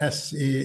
SA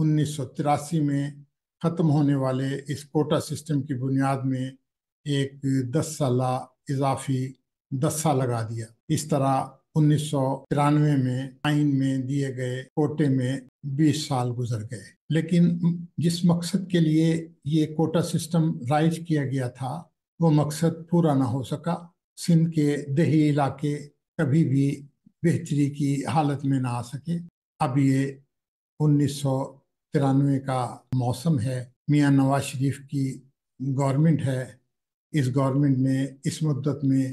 1983 میں ختم ہونے والے اس کوٹا سسٹم کی بنیاد میں ایک 10 سالہ اضافی 10 سال لگا دیا۔ اس طرح 1993 میں آئین میں دیے گئے کوٹے میں 20 سال گزر گئے، لیکن جس مقصد کے لیے یہ کوٹا سسٹم رائج کیا گیا تھا وہ مقصد پورا نہ ہو سکا۔ سندھ کے دیہی علاقے کبھی بھی بہتری کی حالت میں نہ آ سکے۔ اب یہ 1993 کا موسم ہے، میاں نواز شریف کی گورنمنٹ ہے۔ اس گورنمنٹ نے اس مدت میں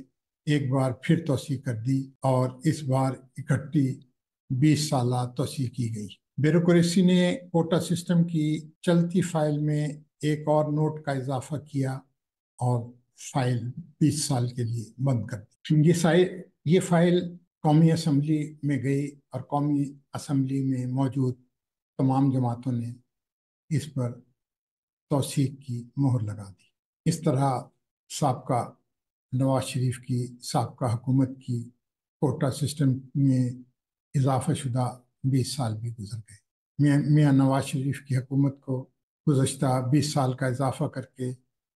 ایک بار پھر توسیع کر دی اور اس بار اکٹھی 20 سالہ توسیع کی گئی۔ بیوروکریسی نے کوٹا سسٹم کی چلتی فائل میں ایک اور نوٹ کا اضافہ کیا اور فائل 20 سال کے لیے بند کر دی۔ یہ فائل قومی اسمبلی میں گئی اور قومی اسمبلی میں موجود تمام جماعتوں نے اس پر توثیق کی مہر لگا دی۔ اس طرح سابقہ نواز شریف کی سابقہ حکومت کی کوٹا سسٹم میں اضافہ شدہ 20 سال بھی گزر گئے۔ میاں نواز شریف کی حکومت کو گزشتہ 20 سال کا اضافہ کر کے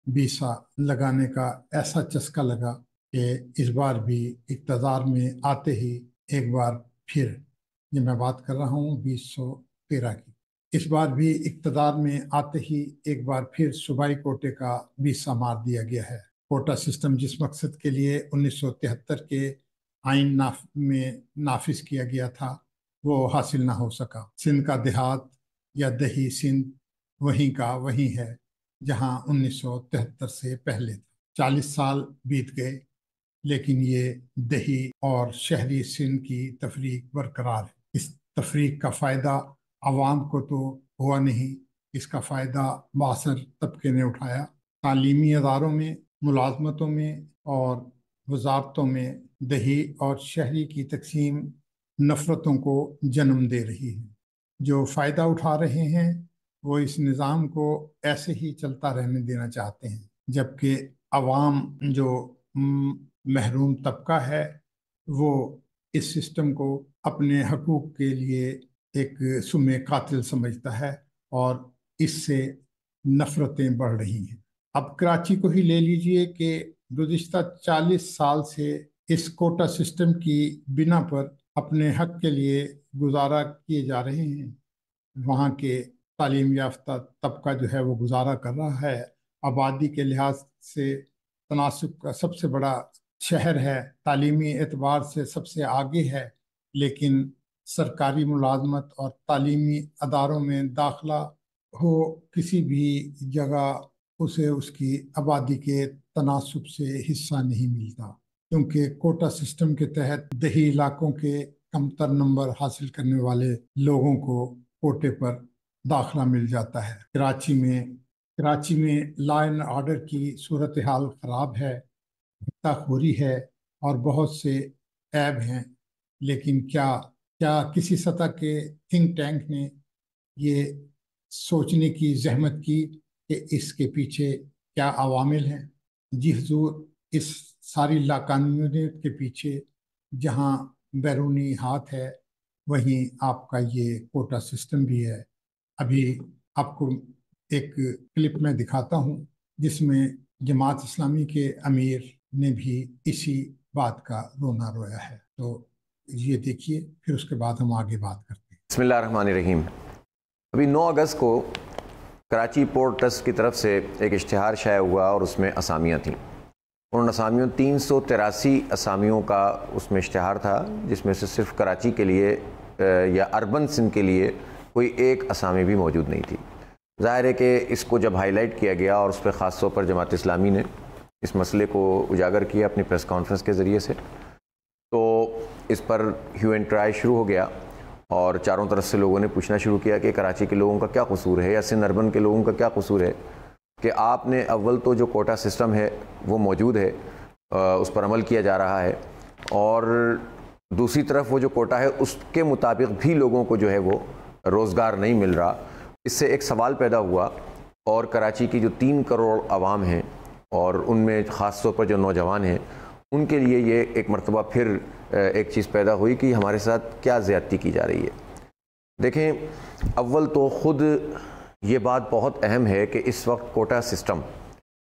20 سال لگانے کا ایسا چسکا لگا کہ اس بار بھی اقتدار میں آتے ہی ایک بار پھر، یہ میں بات کر رہا ہوں 2013 کی، اس بار بھی اقتدار میں آتے ہی ایک بار پھر صوبائی کوٹے کا 20 مار دیا گیا ہے۔ کوٹا سسٹم جس مقصد کے لیے 1973 کے آئین میں نافذ کیا گیا تھا وہ حاصل نہ ہو سکا۔ سندھ کا دیہات یا دیہی سندھ وہیں کا وہیں ہے جہاں 1973 سے پہلے تھا۔ 40 سال بیت گئے لیکن یہ دیہی اور شہری سندھ کی تفریق برقرار ہے۔ اس تفریق کا فائدہ عوام کو تو ہوا نہیں، اس کا فائدہ معاصر طبقے نے اٹھایا۔ تعلیمی اداروں میں، ملازمتوں میں اور وزارتوں میں دیہی اور شہری کی تقسیم نفرتوں کو جنم دے رہی ہے۔ جو فائدہ اٹھا رہے ہیں وہ اس نظام کو ایسے ہی چلتا رہنے دینا چاہتے ہیں، جبکہ عوام جو محروم طبقہ ہے وہ اس سسٹم کو اپنے حقوق کے لیے ایک سم قاتل سمجھتا ہے اور اس سے نفرتیں بڑھ رہی ہیں۔ اب کراچی کو ہی لے لیجئے کہ گزشتہ 40 سال سے اس کوٹا سسٹم کی بنا پر اپنے حق کے لیے گزارا کیے جا رہے ہیں۔ وہاں کے تعلیم یافتہ طبقہ جو ہے وہ گزارا کر رہا ہے، آبادی کے لحاظ سے تناسب کا سب سے بڑا شہر ہے، تعلیمی اعتبار سے سب سے آگے ہے، لیکن سرکاری ملازمت اور تعلیمی اداروں میں داخلہ ہو کسی بھی جگہ اسے اس کی آبادی کے تناسب سے حصہ نہیں ملتا، کیونکہ کوٹا سسٹم کے تحت دیہی علاقوں کے کمتر نمبر حاصل کرنے والے لوگوں کو کوٹے پر داخلہ مل جاتا ہے۔ کراچی میں لا اینڈ آرڈر کی صورتحال خراب ہے، بھٹا خوری ہے اور بہت سے عیب ہیں، لیکن کیا کسی سطح کے تھنک ٹینک نے یہ سوچنے کی زحمت کی کہ اس کے پیچھے کیا عوامل ہیں؟ جی حضور، اس ساری لاقانونیت کے پیچھے جہاں بیرونی ہاتھ ہے وہیں آپ کا یہ کوٹا سسٹم بھی ہے۔ ابھی آپ کو ایک کلپ میں دکھاتا ہوں جس میں جماعت اسلامی کے امیر نے بھی اسی بات کا رونا رویا ہے، تو یہ دیکھیے، پھر اس کے بعد ہم آگے بات کرتے ہیں۔ بسم اللہ الرحمن الرحیم۔ ابھی 9 اگست کو کراچی پورٹ ٹرسٹ کی طرف سے ایک اشتہار شائع ہوا اور اس میں اسامیاں تھیں۔ ان اسامیوں 383 اسامیوں کا اس میں اشتہار تھا، جس میں سے صرف کراچی کے لیے یا اربن سندھ کے لیے کوئی ایک اسامی بھی موجود نہیں تھی۔ ظاہر ہے کہ اس کو جب ہائی لائٹ کیا گیا اور اس پہ خاص طور پر جماعت اسلامی نے اس مسئلے کو اجاگر کیا اپنی پریس کانفرنس کے ذریعے سے، تو اس پر ہیو اینڈ ٹرائی شروع ہو گیا اور چاروں طرف سے لوگوں نے پوچھنا شروع کیا کہ کراچی کے لوگوں کا کیا قصور ہے یا سندھ اربن کے لوگوں کا کیا قصور ہے کہ آپ نے اول تو جو کوٹا سسٹم ہے وہ موجود ہے، اس پر عمل کیا جا رہا ہے، اور دوسری طرف وہ جو کوٹا ہے اس کے مطابق بھی لوگوں کو جو ہے وہ روزگار نہیں مل رہا۔ اس سے ایک سوال پیدا ہوا اور کراچی کی جو 3 کروڑ عوام ہیں اور ان میں خاص طور پر جو نوجوان ہیں ان کے لیے یہ ایک مرتبہ پھر ایک چیز پیدا ہوئی کہ ہمارے ساتھ کیا زیادتی کی جا رہی ہے۔ دیکھیں، اول تو خود یہ بات بہت اہم ہے کہ اس وقت کوٹا سسٹم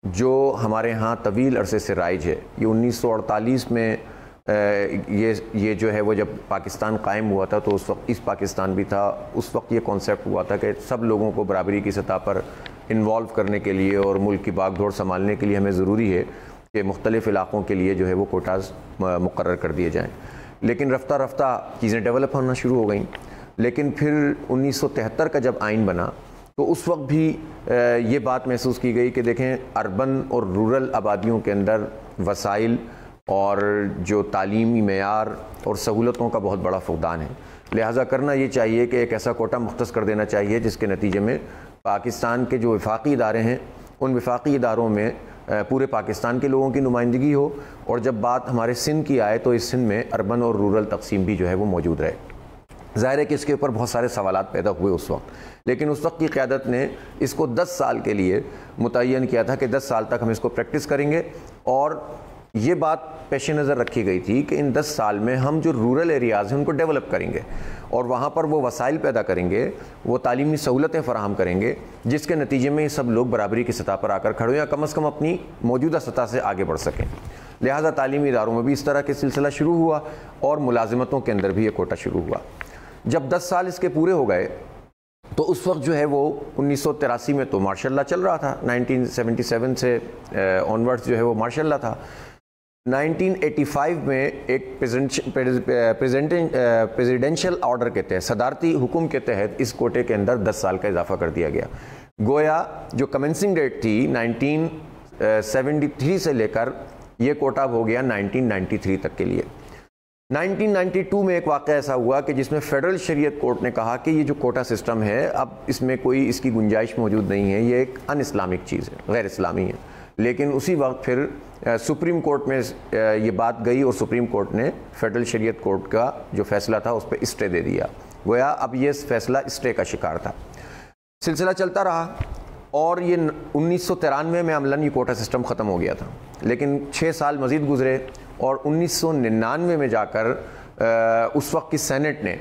جو ہمارے ہاں طویل عرصے سے رائج ہے، یہ 1948 میں یہ جو ہے وہ جب پاکستان قائم ہوا تھا تو اس وقت ایسٹ پاکستان بھی تھا، اس وقت یہ کانسیپٹ ہوا تھا کہ سب لوگوں کو برابری کی سطح پر انوالو کرنے کے لیے اور ملک کی باغ دوڑ سنبھالنے کے لیے ہمیں ضروری ہے کہ مختلف علاقوں کے لیے جو ہے وہ کوٹاز مقرر کر دیے جائیں. لیکن رفتہ رفتہ چیزیں ڈیولپ ہونا شروع ہو گئیں. لیکن پھر 1973 کا جب آئین بنا تو اس وقت بھی یہ بات محسوس کی گئی کہ دیکھیں، اربن اور رورل آبادیوں کے اندر وسائل اور جو تعلیمی معیار اور سہولتوں کا بہت بڑا فقدان ہے. لہٰذا کرنا یہ چاہیے کہ ایک ایسا کوٹا مختص کر دینا چاہیے جس کے نتیجے میں پاکستان کے جو وفاقی ادارے ہیں ان وفاقی اداروں میں پورے پاکستان کے لوگوں کی نمائندگی ہو، اور جب بات ہمارے سندھ کی آئے تو اس سندھ میں اربن اور رورل تقسیم بھی جو ہے وہ موجود رہے. ظاہر ہے کہ اس کے اوپر بہت سارے سوالات پیدا ہوئے اس وقت، لیکن اس وقت کی قیادت نے اس کو 10 سال کے لیے متعین کیا تھا کہ 10 سال تک ہم اس کو پریکٹس کریں گے، اور یہ بات پیش نظر رکھی گئی تھی کہ ان 10 سال میں ہم جو رورل ایریاز ہیں ان کو ڈیولپ کریں گے اور وہاں پر وہ وسائل پیدا کریں گے، وہ تعلیمی سہولتیں فراہم کریں گے جس کے نتیجے میں یہ سب لوگ برابری کی سطح پر آ کر کھڑے ہوں یا کم از کم اپنی موجودہ سطح سے آگے بڑھ سکیں. لہٰذا تعلیمی اداروں میں بھی اس طرح کے سلسلہ شروع ہوا اور ملازمتوں کے اندر بھی یہ کوٹا شروع ہوا. جب 10 سال اس کے پورے ہو گئے تو اس وقت جو ہے وہ 1983 میں تو ماشاء اللہ چل رہا تھا، 1977 سے آنورڈز جو ہے وہ ماشاء اللہ تھا. 1985 میں ایک پریزیڈنشل آرڈر کے تحت، صدارتی حکم کے تحت اس کوٹے کے اندر 10 سال کا اضافہ کر دیا گیا. گویا جو کمنسنگ ڈیٹ تھی 1973 سے لے کر یہ کوٹا ہو گیا 1993 تک کے لیے. 1992 میں ایک واقعہ ایسا ہوا کہ جس میں فیڈرل شریعت کورٹ نے کہا کہ یہ جو کوٹا سسٹم ہے اب اس میں کوئی اس کی گنجائش موجود نہیں ہے، یہ ایک ان اسلامک چیز ہے، غیر اسلامی ہے. لیکن اسی وقت پھر سپریم کورٹ میں یہ بات گئی اور سپریم کورٹ نے فیڈرل شریعت کورٹ کا جو فیصلہ تھا اس پہ اسٹے دے دیا. گویا اب یہ فیصلہ اسٹے کا شکار تھا. سلسلہ چلتا رہا اور یہ 1993 میں عملاً یہ کوٹا سسٹم ختم ہو گیا تھا. لیکن 6 سال مزید گزرے اور 1999 میں جا کر اس وقت کی سینٹ نے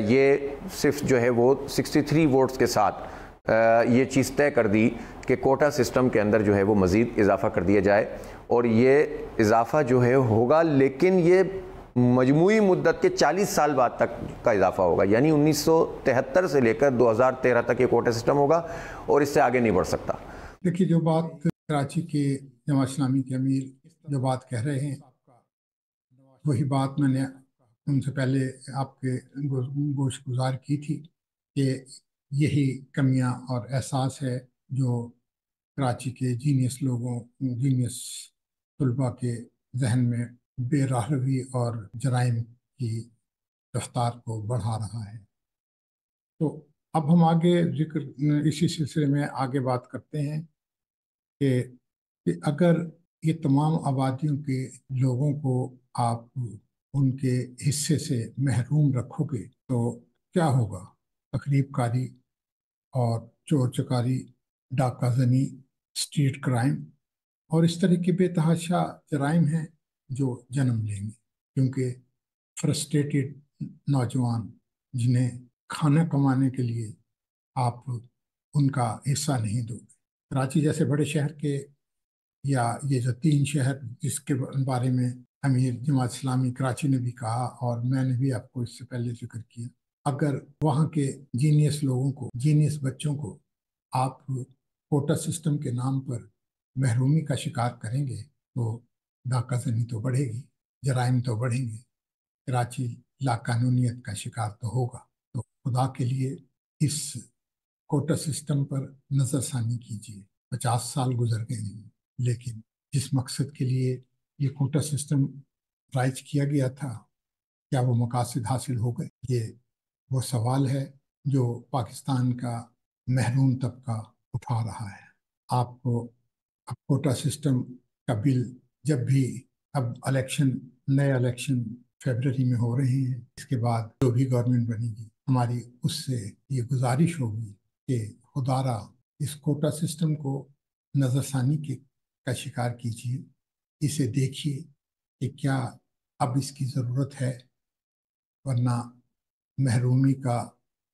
یہ صرف جو ہے وہ 63 ووٹس کے ساتھ یہ چیز طے کر دی کہ کوٹا سسٹم کے اندر جو ہے وہ مزید اضافہ کر دیا جائے، اور یہ اضافہ جو ہے ہوگا لیکن یہ مجموعی مدت کے 40 سال بعد تک کا اضافہ ہوگا. یعنی 1973 سے لے کر 2013 تک یہ کوٹا سسٹم ہوگا اور اس سے آگے نہیں بڑھ سکتا. دیکھیے، جو بات کراچی کے جماعت اسلامی کے امیر جو بات کہہ رہے ہیں وہی بات میں نے ان سے پہلے آپ کے گوش گزار کی تھی کہ یہی کمیاں اور احساس ہے جو کراچی کے جینیس لوگوں، جینیس طلباء کے ذہن میں بے راہروی اور جرائم کی رفتار کو بڑھا رہا ہے. تو اب ہم آگے اسی سلسلے میں آگے بات کرتے ہیں کہ اگر یہ تمام آبادیوں کے لوگوں کو آپ ان کے حصے سے محروم رکھو گے تو کیا ہوگا؟ تخریب کاری اور چور چکاری، ڈاکہ زنی، اسٹریٹ کرائم اور اس طرح کے بے تحاشا جرائم ہیں جو جنم لیں گے، کیونکہ فرسٹریٹڈ نوجوان جنہیں کھانا کمانے کے لیے آپ ان کا حصہ نہیں دو گے. کراچی جیسے بڑے شہر کے، یا یہ جو 3 شہر جس کے بارے میں امیر جماعت اسلامی کراچی نے بھی کہا اور میں نے بھی آپ کو اس سے پہلے ذکر کیا، اگر وہاں کے جینیس لوگوں کو، جینیس بچوں کو آپ کوٹا سسٹم کے نام پر محرومی کا شکار کریں گے تو ڈاکہ زنی تو بڑھے گی، جرائم تو بڑھیں گے، کراچی لاقانونیت کا شکار تو ہوگا. تو خدا کے لیے اس کوٹا سسٹم پر نظر ثانی کیجیے. 50 سال گزر گئے ہیں لیکن جس مقصد کے لیے یہ کوٹا سسٹم رائج کیا گیا تھا کیا وہ مقاصد حاصل ہو گئے؟ یہ وہ سوال ہے جو پاکستان کا محروم طبقہ اٹھا رہا ہے. آپ کو اب کوٹا سسٹم کا بل جب بھی اب نئے الیکشن فیبرری میں ہو رہے ہیں، اس کے بعد جو بھی گورنمنٹ بنے گی ہماری اس سے یہ گزارش ہوگی کہ خدارا اس کوٹا سسٹم کو نظر ثانی کا شکار کیجیے، اسے دیکھیے کہ کیا اب اس کی ضرورت ہے، ورنہ محرومی کا